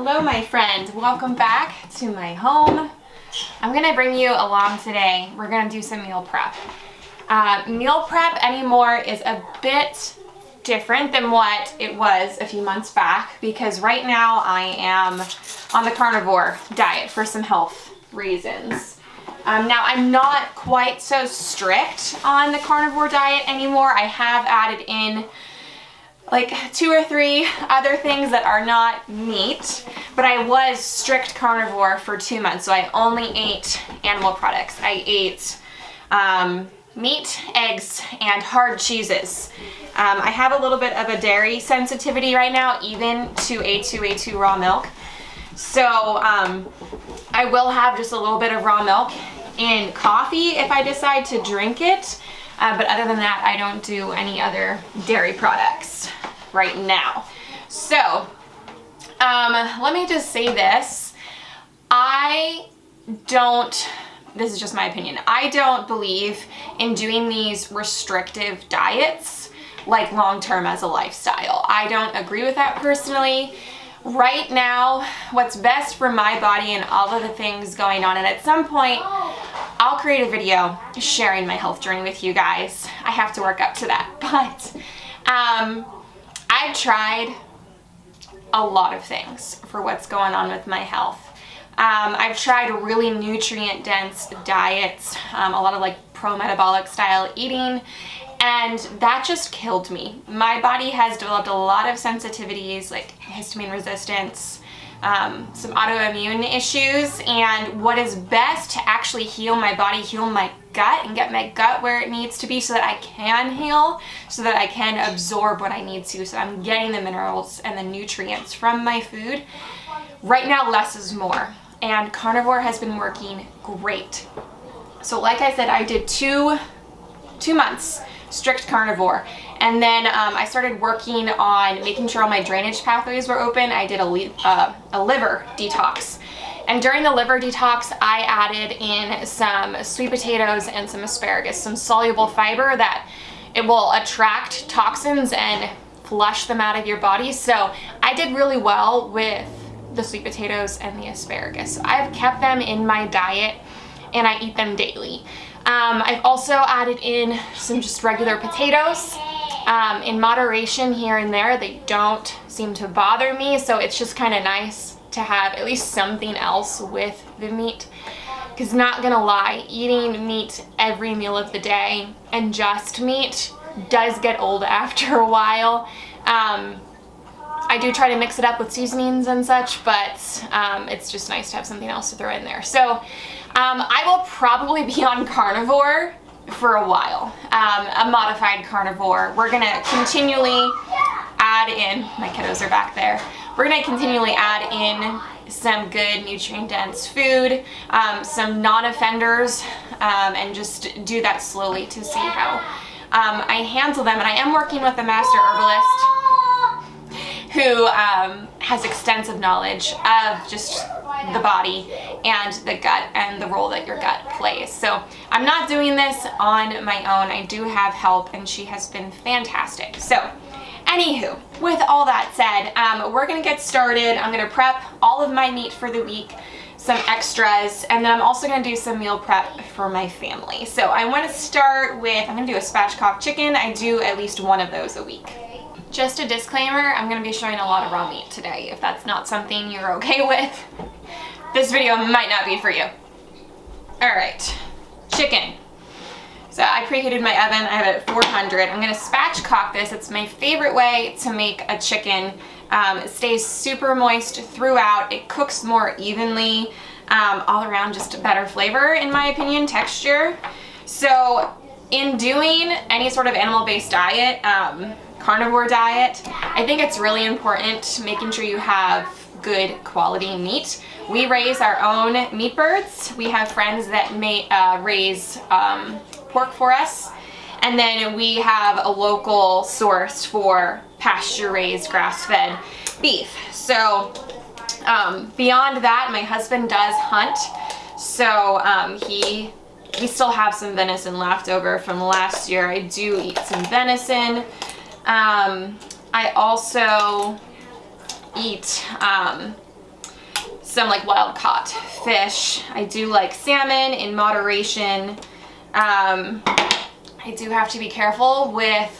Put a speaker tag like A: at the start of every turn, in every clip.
A: Hello my friend, welcome back to my home. I'm gonna bring you along today. We're gonna do some meal prep. Meal prep anymore is a bit different than what it was a few months back because right now I am on the carnivore diet for some health reasons. Now I'm not quite so strict on the carnivore diet anymore. I have added in like 2 or 3 other things that are not meat, but I was strict carnivore for 2 months, so I only ate animal products. I ate meat, eggs, and hard cheeses. I have a little bit of a dairy sensitivity right now, even to A2 raw milk. So I will have just a little bit of raw milk in coffee if I decide to drink it. But other than that, I don't do any other dairy products right now. So, let me just say this. This is just my opinion. I don't believe in doing these restrictive diets like long-term as a lifestyle. I don't agree with that personally. Right now, what's best for my body and all of the things going on, and at some point, I'll create a video sharing my health journey with you guys. I have to work up to that, but I've tried a lot of things for what's going on with my health. I've tried really nutrient-dense diets, a lot of like pro-metabolic style eating, and that just killed me. My body has developed a lot of sensitivities like histamine resistance, some autoimmune issues, and what is best to actually heal my body, heal my gut, and get my gut where it needs to be so that I can heal, so that I can absorb what I need to, so I'm getting the minerals and the nutrients from my food. Right now, less is more, and carnivore has been working great. So like I said, I did two months strict carnivore, and then I started working on making sure all my drainage pathways were open. I did a liver detox, and during the liver detox I added in some sweet potatoes and some asparagus, some soluble fiber that it will attract toxins and flush them out of your body. So I did really well with the sweet potatoes and the asparagus. So I've kept them in my diet and I eat them daily. I've also added in some just regular potatoes in moderation here and there. They don't seem to bother me, so it's just kind of nice to have at least something else with the meat. Because not gonna lie, eating meat every meal of the day and just meat does get old after a while. I do try to mix it up with seasonings and such, but it's just nice to have something else to throw in there. So I will probably be on carnivore for a while, a modified carnivore. We're gonna continually add in, my kiddos are back there, we're gonna continually add in some good nutrient-dense food, some non-offenders, and just do that slowly to see how I handle them. And I am working with a master herbalist who has extensive knowledge of just the body and the gut and the role that your gut plays. So I'm not doing this on my own. I do have help, and she has been fantastic. So anywho, with all that said, we're gonna get started. I'm gonna prep all of my meat for the week, some extras, and then I'm also gonna do some meal prep for my family. So I wanna start with, I'm gonna do a spatchcock chicken. I do at least one of those a week. Just a disclaimer, I'm going to be showing a lot of raw meat today. If that's not something you're okay with, this video might not be for you. Alright, chicken. So I preheated my oven, I have it at 400. I'm going to spatchcock this. It's my favorite way to make a chicken. It stays super moist throughout. It cooks more evenly, all around just a better flavor in my opinion, texture. So in doing any sort of animal-based diet, carnivore diet, I think it's really important making sure you have good quality meat. We raise our own meat birds. We have friends that may raise pork for us, and then we have a local source for pasture-raised grass-fed beef. So beyond that, my husband does hunt, so we still have some venison left over from last year. I do eat some venison. I also eat some like wild caught fish. I do like salmon in moderation. I do have to be careful with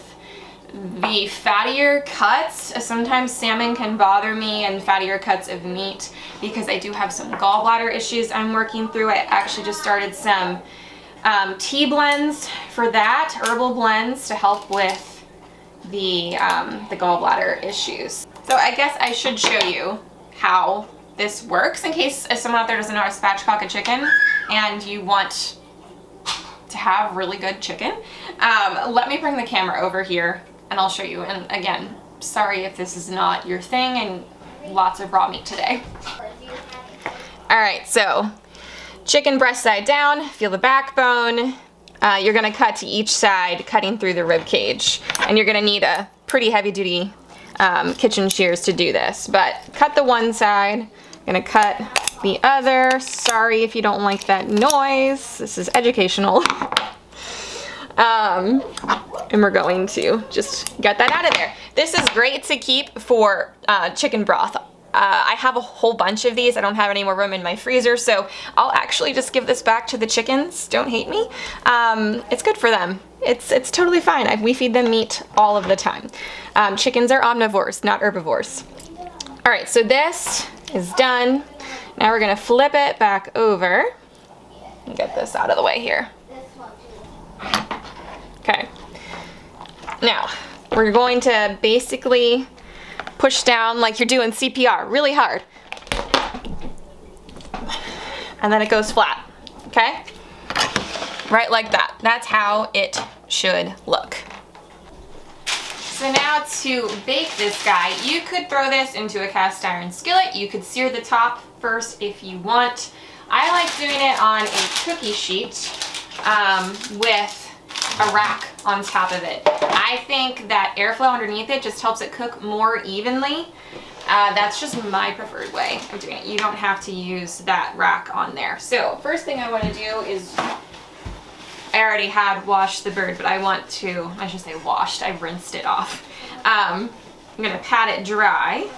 A: the fattier cuts. Sometimes salmon can bother me and fattier cuts of meat because I do have some gallbladder issues I'm working through. I actually just started some tea blends for that, herbal blends to help with the gallbladder issues. So I guess I should show you how this works in case someone out there doesn't know how to spatchcock a chicken and you want to have really good chicken. Let me bring the camera over here and I'll show you. And again, sorry if this is not your thing and lots of raw meat today. All right, so chicken breast side down, feel the backbone. You're gonna cut to each side, cutting through the rib cage. And you're gonna need a pretty heavy duty kitchen shears to do this. But cut the one side, gonna cut the other. Sorry if you don't like that noise. This is educational. And we're going to just get that out of there. This is great to keep for chicken broth. I have a whole bunch of these. I don't have any more room in my freezer, so I'll actually just give this back to the chickens. Don't hate me. It's good for them. It's totally fine. We feed them meat all of the time. Chickens are omnivores, not herbivores. All right, so this is done. Now we're gonna flip it back over and get this out of the way here. Okay. Now, we're going to basically push down like you're doing CPR, really hard. And then it goes flat, okay? Right like that. That's how it should look. So now to bake this guy, you could throw this into a cast iron skillet. You could sear the top first if you want. I like doing it on a cookie sheet with a rack on top of it. I think that airflow underneath it just helps it cook more evenly. That's just my preferred way of doing it. You don't have to use that rack on there. So first thing I want to do is, I already had washed the bird, but I want to, I should say washed, I rinsed it off. I'm gonna pat it dry.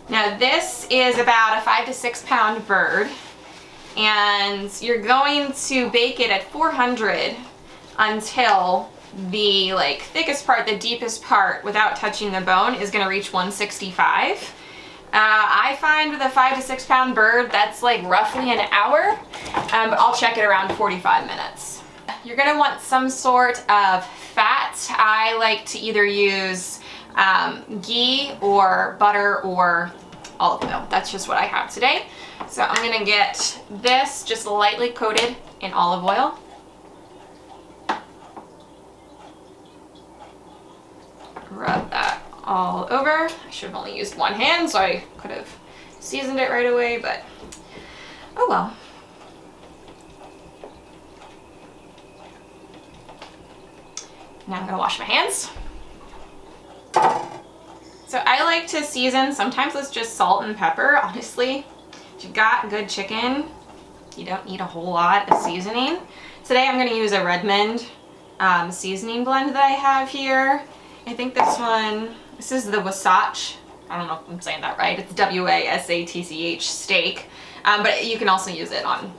A: Now this is about a 5 to 6 pound bird, and you're going to bake it at 400 until the thickest part, the deepest part without touching the bone is gonna reach 165. I find with a 5 to 6 pound bird, that's roughly an hour, but I'll check it around 45 minutes. You're gonna want some sort of fat. I like to either use ghee or butter or olive oil. That's just what I have today. So I'm gonna get this just lightly coated in olive oil. Rub that all over. I should have only used one hand, so I could have seasoned it right away, but oh well. Now I'm gonna wash my hands. So I like to season sometimes with just salt and pepper. Honestly, if you've got good chicken, you don't need a whole lot of seasoning. Today I'm gonna use a Redmond seasoning blend that I have here. I think this is the Wasatch. I don't know if I'm saying that right. It's W-A-S-A-T-C-H steak. But you can also use it on,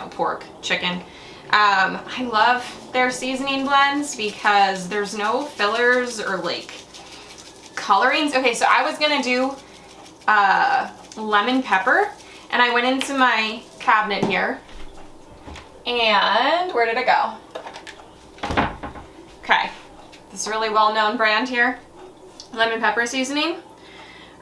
A: pork, chicken. I love their seasoning blends because there's no fillers or colorings. Okay, so I was gonna do lemon pepper, and I went into my cabinet here, and where did it go? Okay. This really well-known brand here, lemon pepper seasoning.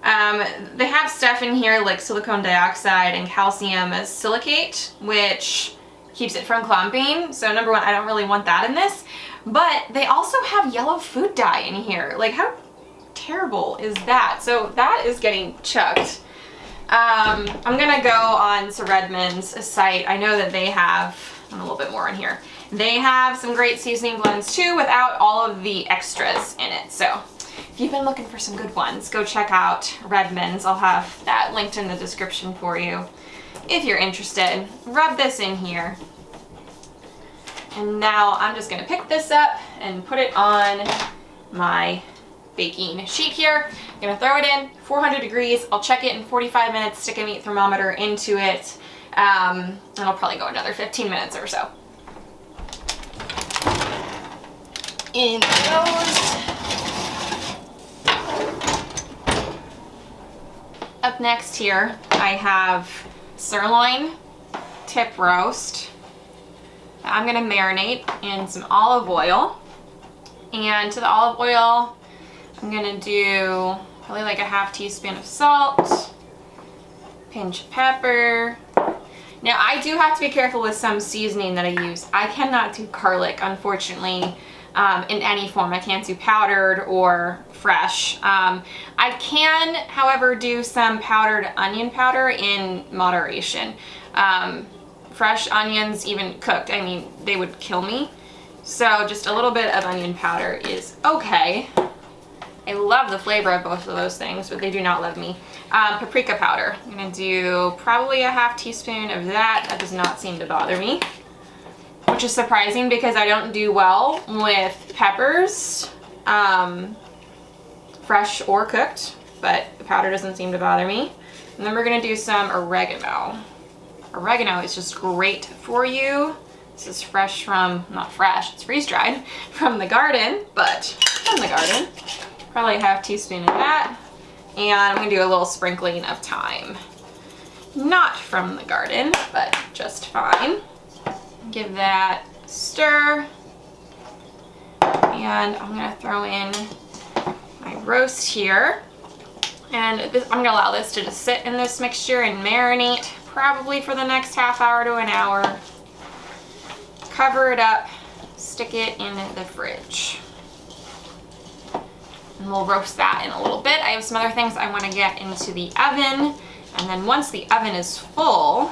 A: They have stuff in here like silicone dioxide and calcium silicate, which keeps it from clumping. So number one, I don't really want that in this, but they also have yellow food dye in here. How terrible is that? So that is getting chucked. I'm gonna go on to Redmond's site. I know that they have a little bit more in here. They have some great seasoning blends too without all of the extras in it. So if you've been looking for some good ones, go check out Redmond's. I'll have that linked in the description for you if you're interested. Rub this in here. And now I'm just gonna pick this up and put it on my baking sheet here. I'm gonna throw it in 400 degrees. I'll check it in 45 minutes, stick a meat thermometer into it, and I'll probably go another 15 minutes or so. In goes. Up next here, I have sirloin tip roast. I'm gonna marinate in some olive oil. And to the olive oil, I'm gonna do probably like a half teaspoon of salt, pinch of pepper. Now I do have to be careful with some seasoning that I use. I cannot do garlic, unfortunately, in any form. I can't do powdered or fresh. I can, however, do some powdered onion powder in moderation. Fresh onions, even cooked, I mean, they would kill me. So just a little bit of onion powder is okay. I love the flavor of both of those things, but they do not love me. Paprika powder. I'm gonna do probably a half teaspoon of that. That does not seem to bother me, which is surprising because I don't do well with peppers, fresh or cooked, but the powder doesn't seem to bother me. And then we're gonna do some oregano. Oregano is just great for you. This is fresh from, not fresh, it's freeze-dried from the garden, but from the garden. Probably a half teaspoon of that. And I'm gonna do a little sprinkling of thyme. Not from the garden, but just fine. Give that a stir. And I'm gonna throw in my roast here. And this, I'm gonna allow this to just sit in this mixture and marinate probably for the next half hour to an hour. Cover it up, stick it in the fridge. And we'll roast that in a little bit. I have some other things I want to get into the oven. And then once the oven is full,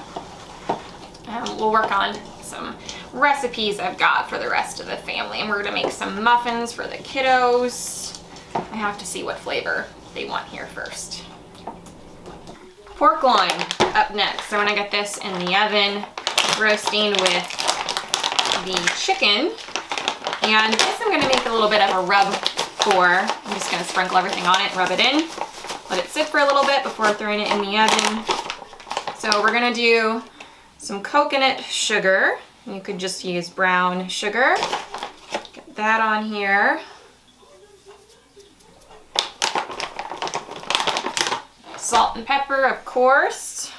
A: we'll work on some recipes I've got for the rest of the family. And we're gonna make some muffins for the kiddos. I have to see what flavor they want here first. Pork loin up next. So I wanna get this in the oven, roasting with the chicken. And this I'm gonna make a little bit of a rub for. I'm just gonna sprinkle everything on it and rub it in. Let it sit for a little bit before throwing it in the oven. So we're gonna do some coconut sugar. You could just use brown sugar. Get that on here. Salt and pepper, of course.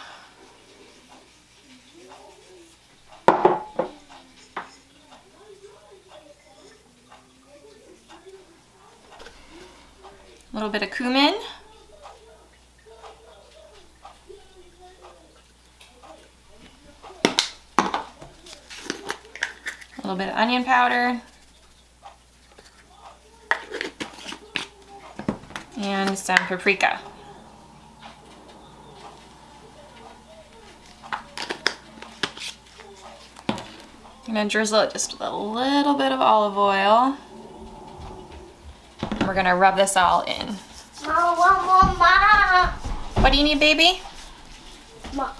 A: A little bit of cumin. A little bit of onion powder. And some paprika. I'm gonna drizzle it just with a little bit of olive oil. And we're gonna rub this all in.
B: Mama.
A: What do you need, baby?
B: Mama.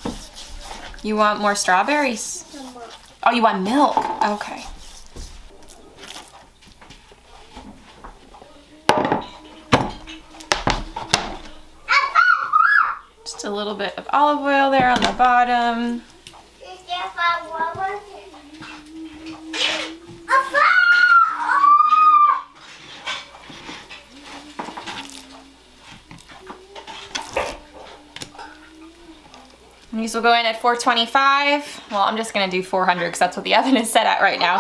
A: You want more strawberries?
B: Mama.
A: Oh, you want milk? Okay. Just a little bit of olive oil there on the bottom. And these will go in at 425. Well, I'm just gonna do 400 because that's what the oven is set at right now.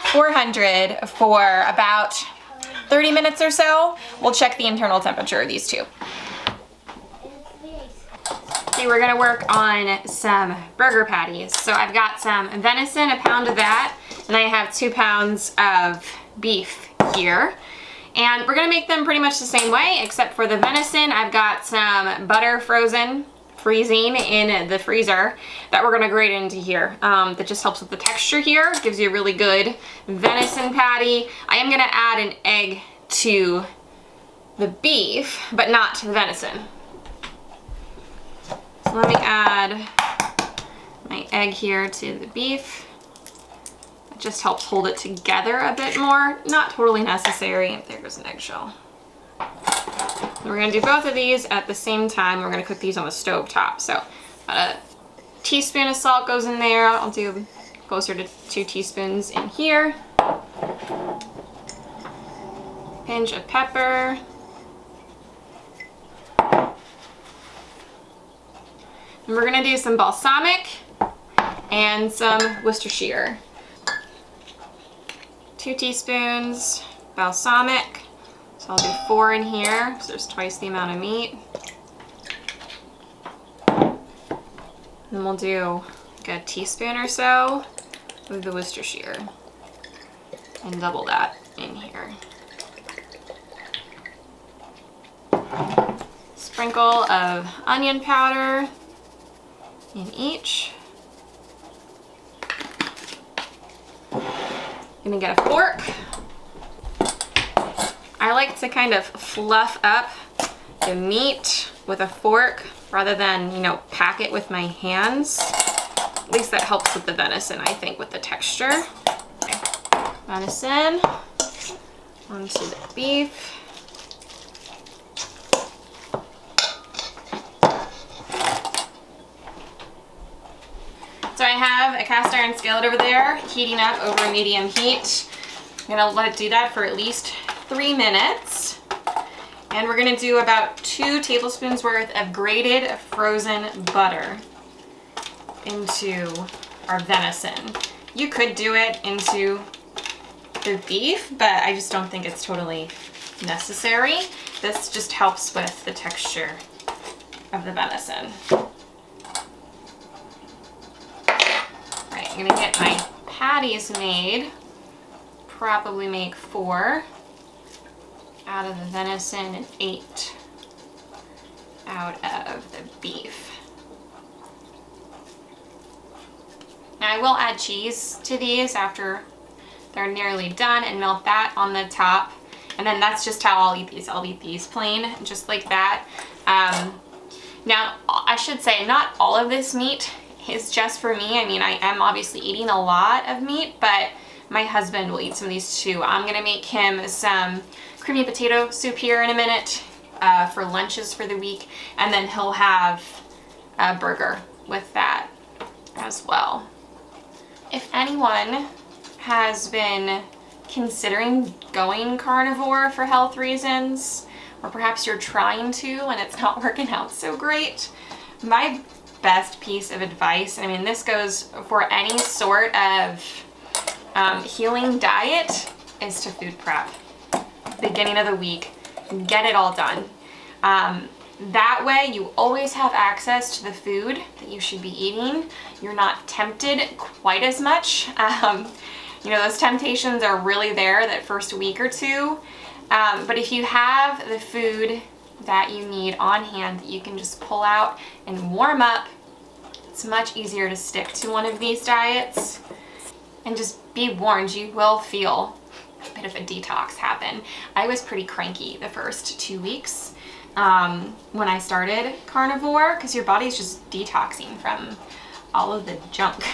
A: 400 for about 30 minutes or so. We'll check the internal temperature of these two. Okay, we're gonna work on some burger patties. So I've got some venison, a pound of that, and I have 2 pounds of beef here. And we're gonna make them pretty much the same way, except for the venison, I've got some butter freezing in the freezer that we're gonna grate into here. That just helps with the texture here, gives you a really good venison patty. I am gonna add an egg to the beef, but not to the venison. So let me add my egg here to the beef. It just helps hold it together a bit more. Not totally necessary. There goes an eggshell. We're gonna do both of these at the same time. We're gonna cook these on the stove top. So a teaspoon of salt goes in there. I'll do closer to 2 teaspoons in here. Pinch of pepper. And we're gonna do some balsamic and some Worcestershire. 2 teaspoons balsamic. So I'll do 4 in here because there's twice the amount of meat. Then we'll do like a teaspoon or so of the Worcestershire and double that in here. Sprinkle of onion powder in each. Gonna get a fork. I like to kind of fluff up the meat with a fork rather than, you know, pack it with my hands. At least that helps with the venison, I think, with the texture. Okay. Venison onto the beef. So I have a cast iron skillet over there heating up over medium heat. I'm gonna let it do that for at least 3 minutes. And we're gonna do about 2 tablespoons worth of grated frozen butter into our venison. You could do it into the beef, but I just don't think it's totally necessary. This just helps with the texture of the venison. Right, I'm gonna get my patties made. Probably make 4 out of the venison and 8 out of the beef. Now I will add cheese to these after they're nearly done and melt that on the top. And then that's just how I'll eat these. I'll eat these plain, just like that. Now, I should say not all of this meat is just for me. I mean, I am obviously eating a lot of meat, but my husband will eat some of these too. I'm gonna make him some creamy potato soup here in a minute for lunches for the week, and then he'll have a burger with that as well. If anyone has been considering going carnivore for health reasons, or perhaps you're trying to and it's not working out so great, my best piece of advice, I mean, this goes for any sort of healing diet, is to food prep. Beginning of the week, get it all done. That way you always have access to the food that you should be eating. You're not tempted quite as much. You know, those temptations are really there that first week or two. But if you have the food that you need on hand that you can just pull out and warm up, it's much easier to stick to one of these diets. And just be warned, you will feel a bit of a detox happen. I was pretty cranky the first 2 weeks when I started carnivore, because your body's just detoxing from all of the junk.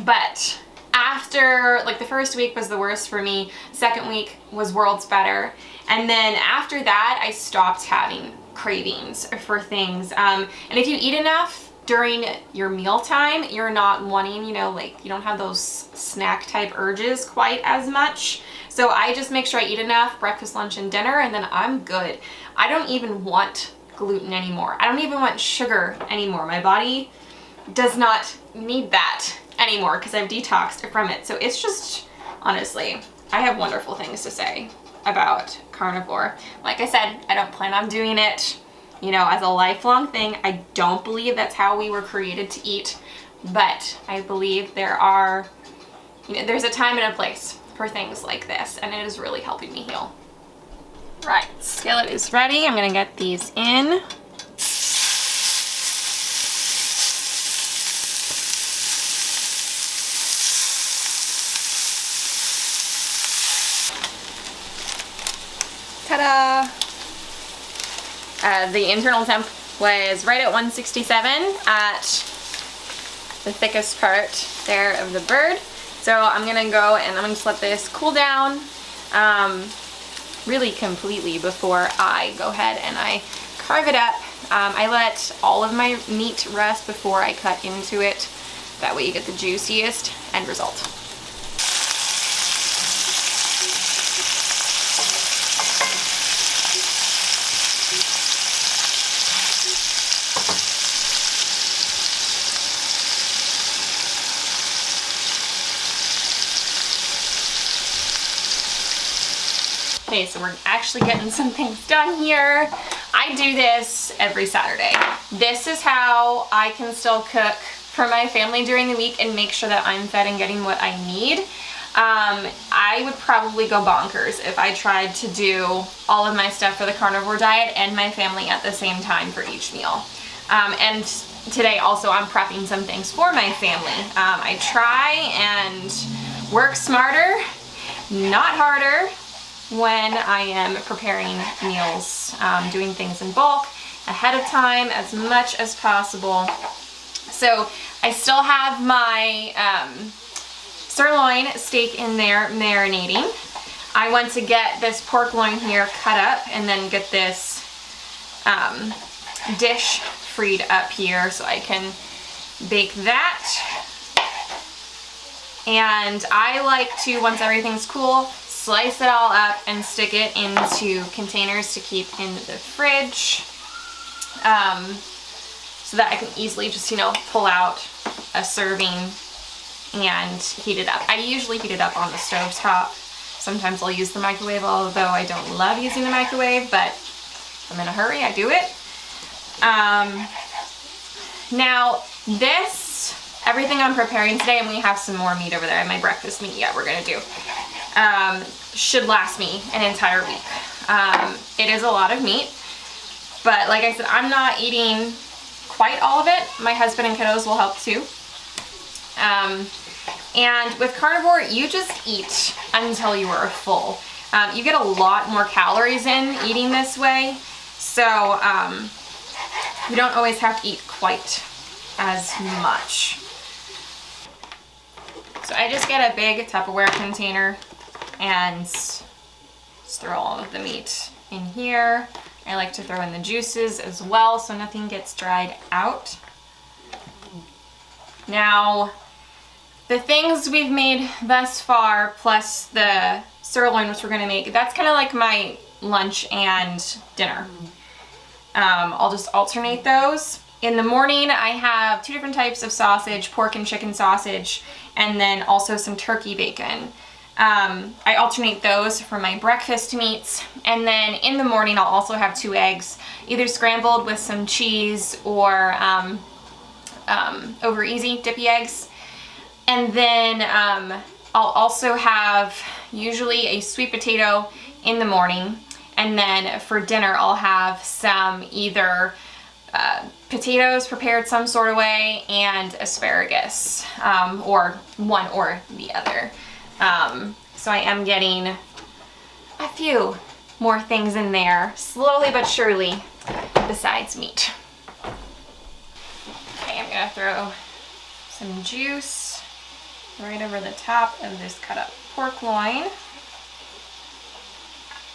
A: But after, like, the first week was the worst for me, second week was worlds better, and then after that I stopped having cravings for things. And if you eat enough during your mealtime, you're not wanting, you know, like, you don't have those snack type urges quite as much. So I just make sure I eat enough breakfast, lunch, and dinner, and then I'm good. I don't even want gluten anymore. I don't even want sugar anymore. My body does not need that anymore because I've detoxed from it. So it's just, honestly, I have wonderful things to say about carnivore. Like I said, I don't plan on doing it, you know, as a lifelong thing. I don't believe that's how we were created to eat, but I believe there are, you know, there's a time and a place for things like this, and it is really helping me heal. Right, skillet is ready. I'm gonna get these in. Ta-da! The internal temp was right at 167 at the thickest part there of the bird. So I'm gonna go and I'm gonna just let this cool down. really completely before I go ahead and I carve it up. I let all of my meat rest before I cut into it. That way you get the juiciest end result. Okay, so we're actually getting some things done here. I do this every Saturday. This is how I can still cook for my family during the week and make sure that I'm fed and getting what I need. I would probably go bonkers if I tried to do all of my stuff for the carnivore diet and my family at the same time for each meal. And today also I'm prepping some things for my family. I try and work smarter, not harder, when I am preparing meals, doing things in bulk ahead of time as much as possible. So I still have my sirloin steak in there marinating. I want to get this pork loin here cut up and then get this dish freed up here so I can bake that. And I like to, once everything's cool, slice it all up and stick it into containers to keep in the fridge, so that I can easily just, pull out a serving and heat it up. I usually heat it up on the stove top. Sometimes I'll use the microwave, although I don't love using the microwave, but if I'm in a hurry, I do it. Now this, everything I'm preparing today, and we have some more meat over there, and my breakfast meat we're gonna do, should last me an entire week. It is a lot of meat, but like I said, I'm not eating quite all of it. My husband and kiddos will help too. And with carnivore, you just eat until you are full. You get a lot more calories in eating this way, so you don't always have to eat quite as much. So I just get a big Tupperware container and just throw all of the meat in here. I like to throw in the juices as well so nothing gets dried out. Now, the things we've made thus far, plus the sirloin, which we're gonna make, that's kind of like my lunch and dinner. I'll just alternate those. In the morning, I have 2 different types of sausage, pork and chicken sausage, and then also some turkey bacon. I alternate those for my breakfast meats, and then in the morning I'll also have 2 eggs, either scrambled with some cheese or over easy dippy eggs. And then I'll also have usually a sweet potato in the morning, and then for dinner I'll have some either potatoes prepared some sort of way and asparagus, or one or the other. So I am getting a few more things in there, slowly but surely, besides meat. Okay, I'm gonna throw some juice right over the top of this cut up pork loin.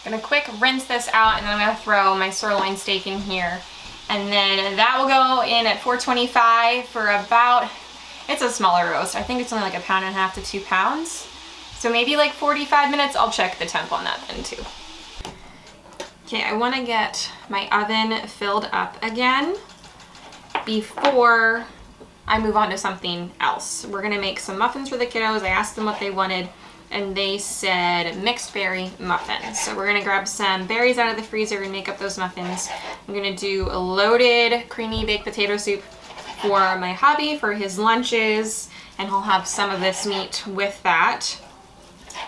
A: Gonna quick rinse this out, and then I'm gonna throw my sirloin steak in here. And then that will go in at 425 for about, it's a smaller roast. I think it's only like 1.5 pounds to 2 pounds. So maybe like 45 minutes. I'll check the temp on that then too. Okay, I want to get my oven filled up again before I move on to something else. We're gonna make some muffins for the kiddos. I asked them what they wanted, and they said mixed berry muffins. So we're gonna grab some berries out of the freezer and make up those muffins. I'm gonna do a loaded creamy baked potato soup for my hubby for his lunches, and he'll have some of this meat with that.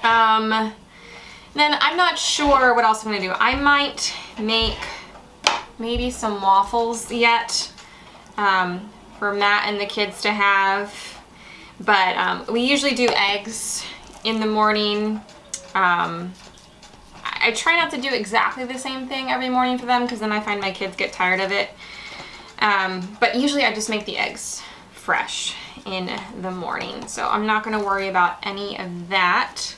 A: Then I'm not sure what else I'm gonna do. I might make maybe some waffles yet for Matt and the kids to have, but we usually do eggs in the morning. I try not to do exactly the same thing every morning for them, because then I find my kids get tired of it. But usually I just make the eggs fresh in the morning, so I'm not going to worry about any of that.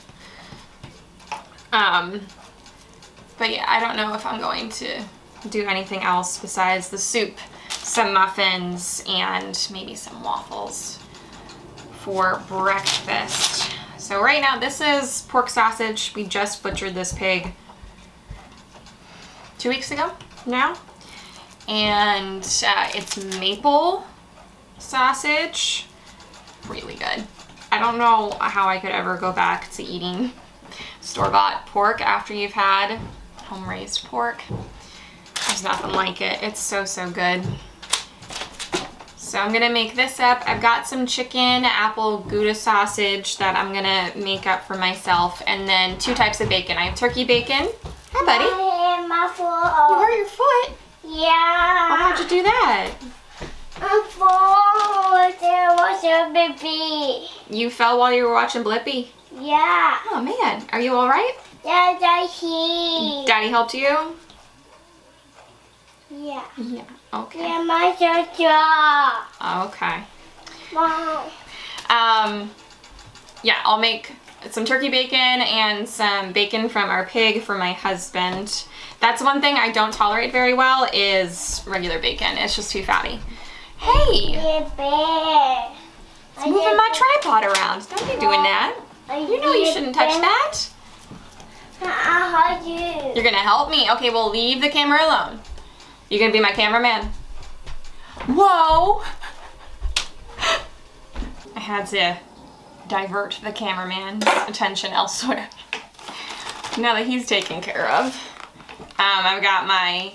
A: But yeah, I don't know if I'm going to do anything else besides the soup, some muffins, and maybe some waffles for breakfast. So right now, this is pork sausage. We just butchered this pig 2 weeks ago now. And it's maple sausage. Really good. I don't know how I could ever go back to eating store-bought pork after you've had home-raised pork. There's nothing like it. It's so, so good. So I'm gonna make this up. I've got some chicken apple Gouda sausage that I'm gonna make up for myself, and then 2 types of bacon. I have turkey bacon. Hi, buddy.
B: I hit my foot.
A: You hurt your foot?
B: Yeah.
A: Oh, how'd you do that?
B: I fall. There was a baby.
A: You fell while you were watching Blippi?
B: Yeah.
A: Oh man, are you all right?
B: Daddy. He.
A: Daddy helped you?
B: Yeah.
A: Yeah, okay.
B: Yeah, my sister.
A: Okay.
B: Mom.
A: Yeah, I'll make some turkey bacon and some bacon from our pig for my husband. That's one thing I don't tolerate very well is regular bacon. It's just too fatty. Hey!
B: Yeah, bear.
A: It's moving my tripod around. Don't be doing that. You know you shouldn't touch that.
B: I'll hold you.
A: You're gonna help me? Okay, well leave the camera alone. You're gonna be my cameraman. Whoa! I had to divert the cameraman's attention elsewhere. Now that he's taken care of. I've got my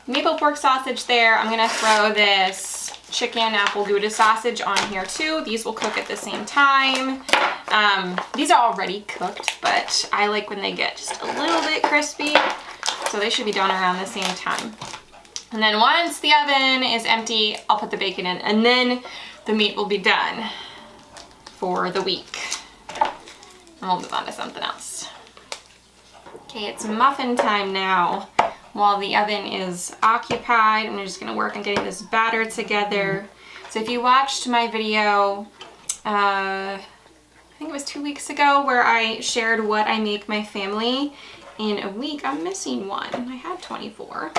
A: maple pork sausage there. I'm gonna throw this chicken apple Gouda sausage on here too. These will cook at the same time. These are already cooked, but I like when they get just a little bit crispy. So they should be done around the same time. And then once the oven is empty, I'll put the bacon in, and then the meat will be done for the week. And we'll move on to something else. Okay, it's muffin time now. While the oven is occupied, I'm just gonna work on getting this batter together. So if you watched my video, I think it was 2 weeks ago, where I shared what I make my family in a week. I'm missing one. I had 24.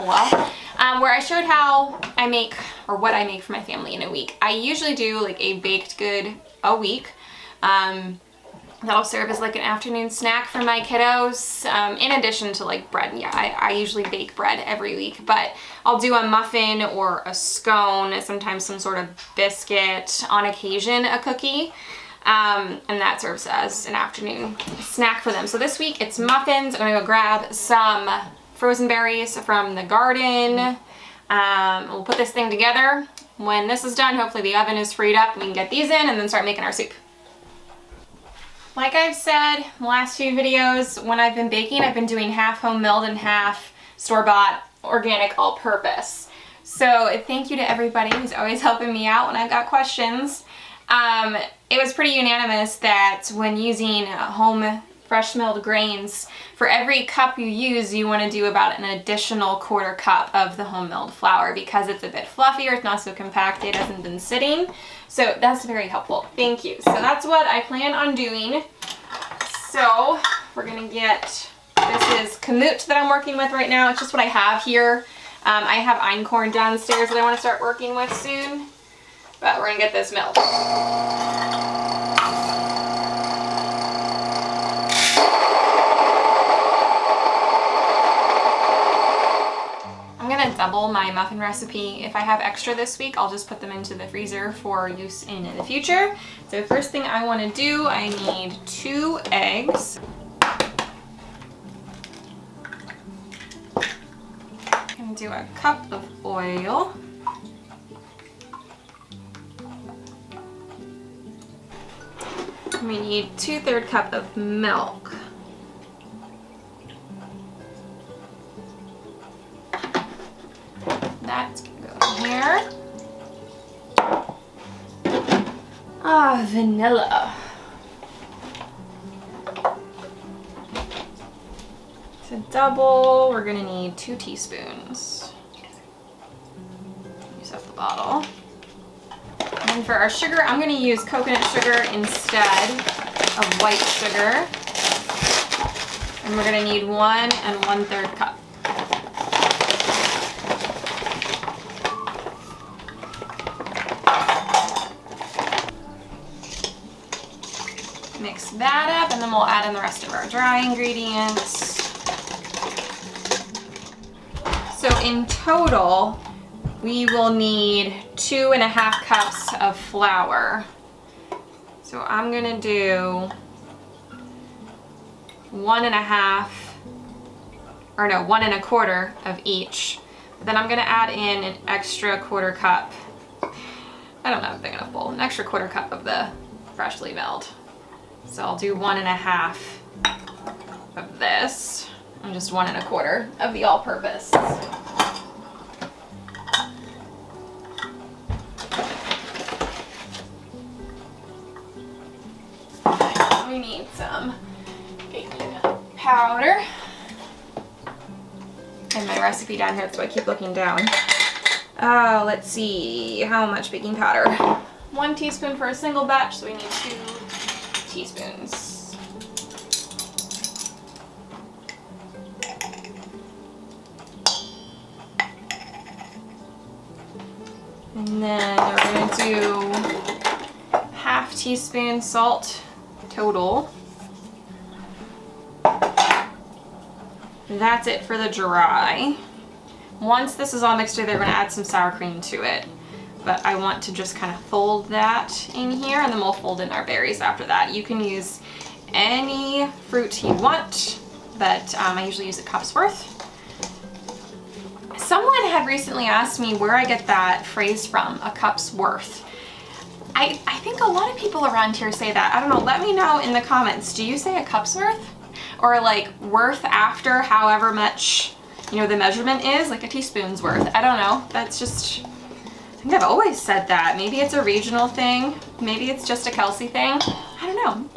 A: Oh well. Where I showed how I make, or what I make for my family in a week. I usually do like a baked good a week. That'll serve as like an afternoon snack for my kiddos, in addition to like bread. Yeah, I usually bake bread every week, but I'll do a muffin or a scone, sometimes some sort of biscuit, on occasion a cookie, and that serves as an afternoon snack for them. So this week it's muffins. I'm gonna go grab some frozen berries from the garden. We'll put this thing together. When this is done, hopefully the oven is freed up and we can get these in and then start making our soup. Like I've said in the last few videos, when I've been baking, I've been doing half home milled and half store-bought organic all-purpose. So thank you to everybody who's always helping me out when I've got questions. It was pretty unanimous that when using home fresh milled grains, for every cup you use, you want to do about an additional 1/4 cup of the home milled flour because it's a bit fluffier, it's not so compact, it hasn't been sitting. So that's very helpful. Thank you. So that's what I plan on doing. So we're gonna get, this is kamut that I'm working with right now. It's just what I have here. I have einkorn downstairs that I want to start working with soon, but we're gonna get this milled. I'm gonna double my muffin recipe. If I have extra this week, I'll just put them into the freezer for use in the future. So first thing I want to do, I need 2 eggs. I'm gonna do a cup of oil. We need 2/3 cup of milk. That's gonna go in here. Vanilla. To double, we're gonna need 2 teaspoons. Use up the bottle. And for our sugar, I'm gonna use coconut sugar instead of white sugar. And we're gonna need 1 1/3 cup. Mix that up, and then we'll add in the rest of our dry ingredients. So in total, we will need 2½ cups of flour. So I'm gonna do 1 1/4 of each. Then I'm gonna add in an extra 1/4 cup. I don't have a big enough bowl. An extra 1/4 cup of the freshly milled. So I'll do 1 1/2 of this, and just 1 1/4 of the all-purpose. We need some baking powder. And my recipe down here, so I keep looking down. Oh, let's see, how much baking powder? 1 teaspoon for a single batch, so we need 2 teaspoons. And then we're gonna do 1/2 teaspoon salt total. That's it for the dry. Once this is all mixed together, we're gonna add some sour cream to it. But I want to just kind of fold that in here, and then we'll fold in our berries after that. You can use any fruit you want, but I usually use a cup's worth. Someone had recently asked me where I get that phrase from, a cup's worth. I think a lot of people around here say that. I don't know, let me know in the comments. Do you say a cup's worth? Or like worth after however much, you know, the measurement is, like a teaspoon's worth. I don't know, that's just, I think I've always said that. Maybe it's a regional thing. Maybe it's just a Kelsey thing. I don't know.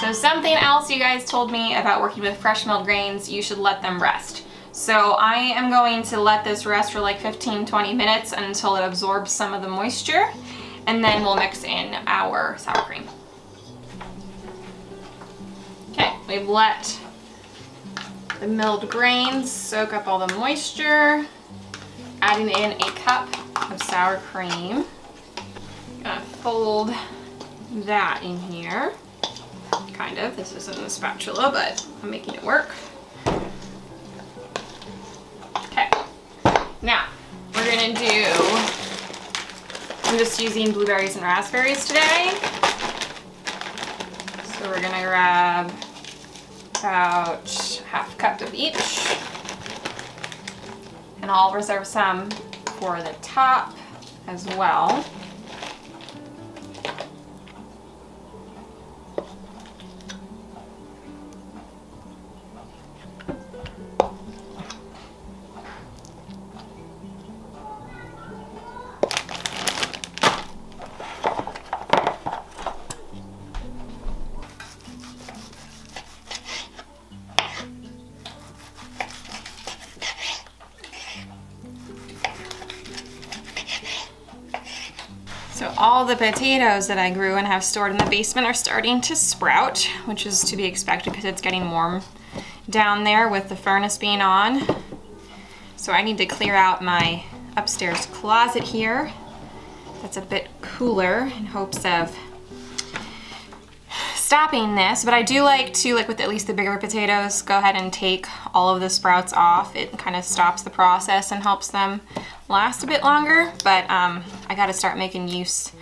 A: So something else you guys told me about working with fresh milled grains, you should let them rest. So I am going to let this rest for like 15-20 minutes until it absorbs some of the moisture, and then we'll mix in our sour cream. Okay, we've let the milled grains soak up all the moisture. Adding in a cup of sour cream. Gonna fold that in here. Kind of. This isn't a spatula, but I'm making it work. Okay. Now, we're gonna do, I'm just using blueberries and raspberries today. So we're gonna grab about 1/2 cup of each. And I'll reserve some for the top as well. So all the potatoes that I grew and have stored in the basement are starting to sprout, which is to be expected because it's getting warm down there with the furnace being on. So I need to clear out my upstairs closet here. That's a bit cooler in hopes of stopping this, but I do like to, like with at least the bigger potatoes, go ahead and take all of the sprouts off. It kind of stops the process and helps them last a bit longer, but I gotta start making use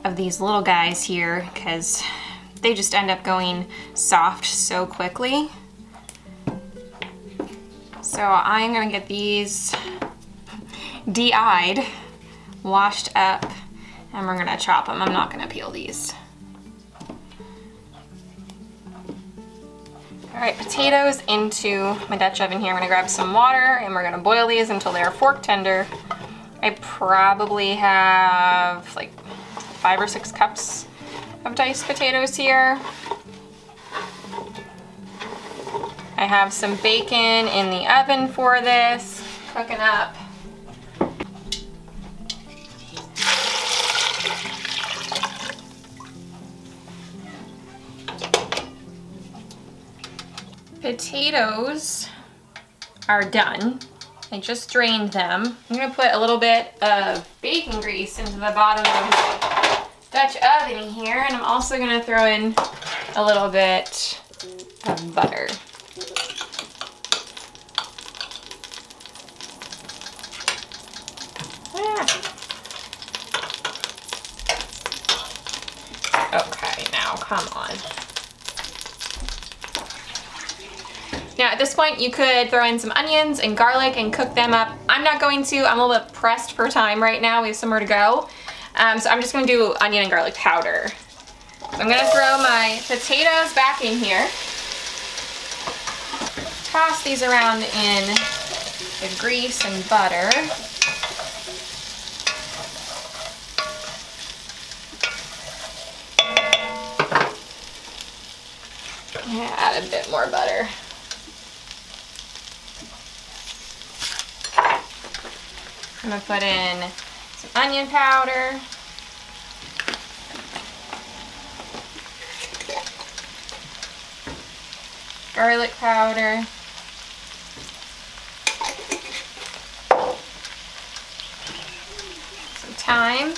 A: of these little guys here because they just end up going soft so quickly. So I'm gonna get these de-eyed, washed up, and we're gonna chop them. I'm not gonna peel these. All right, potatoes into my Dutch oven here. I'm gonna grab some water and we're gonna boil these until they're fork tender. I probably have like 5 or 6 cups of diced potatoes here. I have some bacon in the oven for this, cooking up. potatoes are done. I just drained them. I'm gonna put a little bit of bacon grease into the bottom of the Dutch oven here, and I'm also gonna throw in a little bit of butter. Okay, now come on. Now at this point you could throw in some onions and garlic and cook them up. I'm not going to, I'm a little bit pressed for time right now, we have somewhere to go. So I'm just gonna do onion and garlic powder. I'm gonna throw my potatoes back in here. Toss these around in the grease and butter. Add a bit more butter. I'm gonna put in some onion powder. Garlic powder. Some thyme.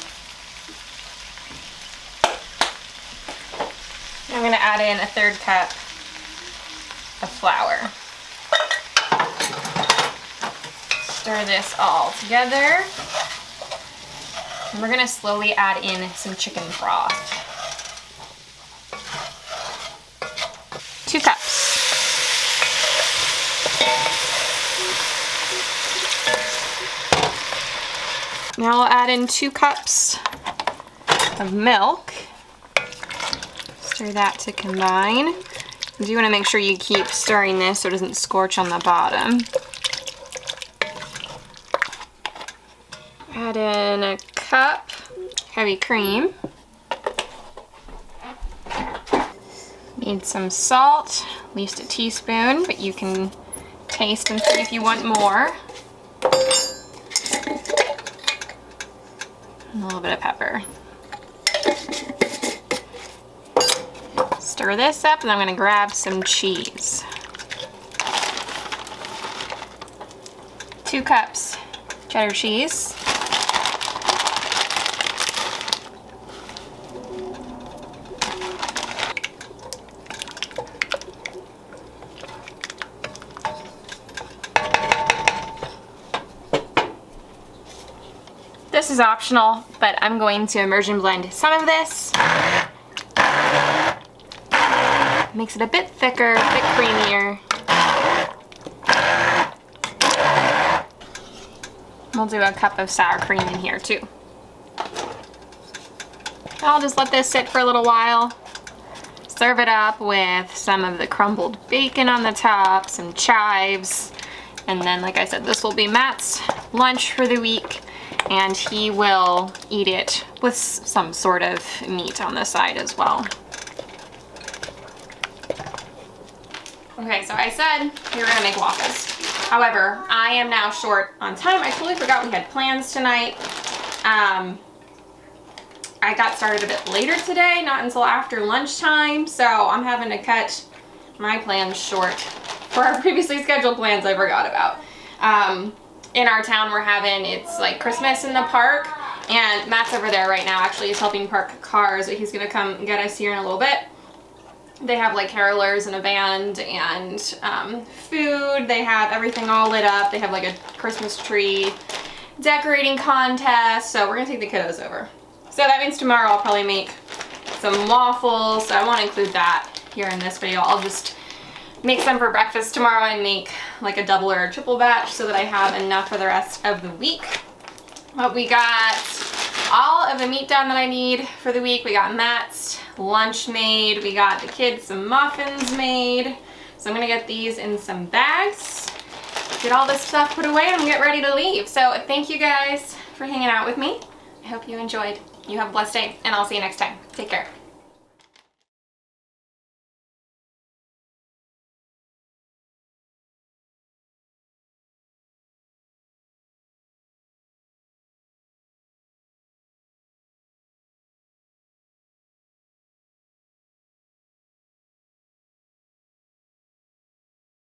A: I'm gonna add in a 1/3 cup of flour. Stir this all together. And we're gonna slowly add in some chicken broth. 2 cups. Now we'll add in 2 cups of milk. Stir that to combine. You do want to make sure you keep stirring this so it doesn't scorch on the bottom. Add in a cup heavy cream. Need some salt, at least a teaspoon, but you can taste and see if you want more. And a little bit of pepper. Stir this up, and I'm gonna grab some cheese. 2 cups cheddar cheese. This is optional, but I'm going to immersion blend some of this. Makes it a bit thicker, a bit creamier. We'll do a cup of sour cream in here too. I'll just let this sit for a little while. Serve it up with some of the crumbled bacon on the top, some chives, and then like I said, this will be Matt's lunch for the week, and he will eat it with some sort of meat on the side as well. Okay, so I said we were gonna make waffles. However, I am now short on time. I totally forgot we had plans tonight. I got started a bit later today, not until after lunchtime, so I'm having to cut my plans short for our previously scheduled plans I forgot about. In our town we're having, it's like Christmas in the park, and Matt's over there right now actually. He's helping park cars, but he's gonna come get us here in a little bit. They have like carolers and a band and food. They have everything all lit up. They have like a Christmas tree decorating contest. So we're gonna take the kiddos over. So that means tomorrow I'll probably make some waffles. So I won't include that here in this video. I'll just make some for breakfast tomorrow and make like a double or a triple batch so that I have enough for the rest of the week. But we got all of the meat done that I need for the week. We got Matt's lunch made. We got the kids some muffins made. So I'm gonna get these in some bags, get all this stuff put away, and get ready to leave. So thank you guys for hanging out with me. I hope you enjoyed. You have a blessed day, and I'll see you next time. Take care.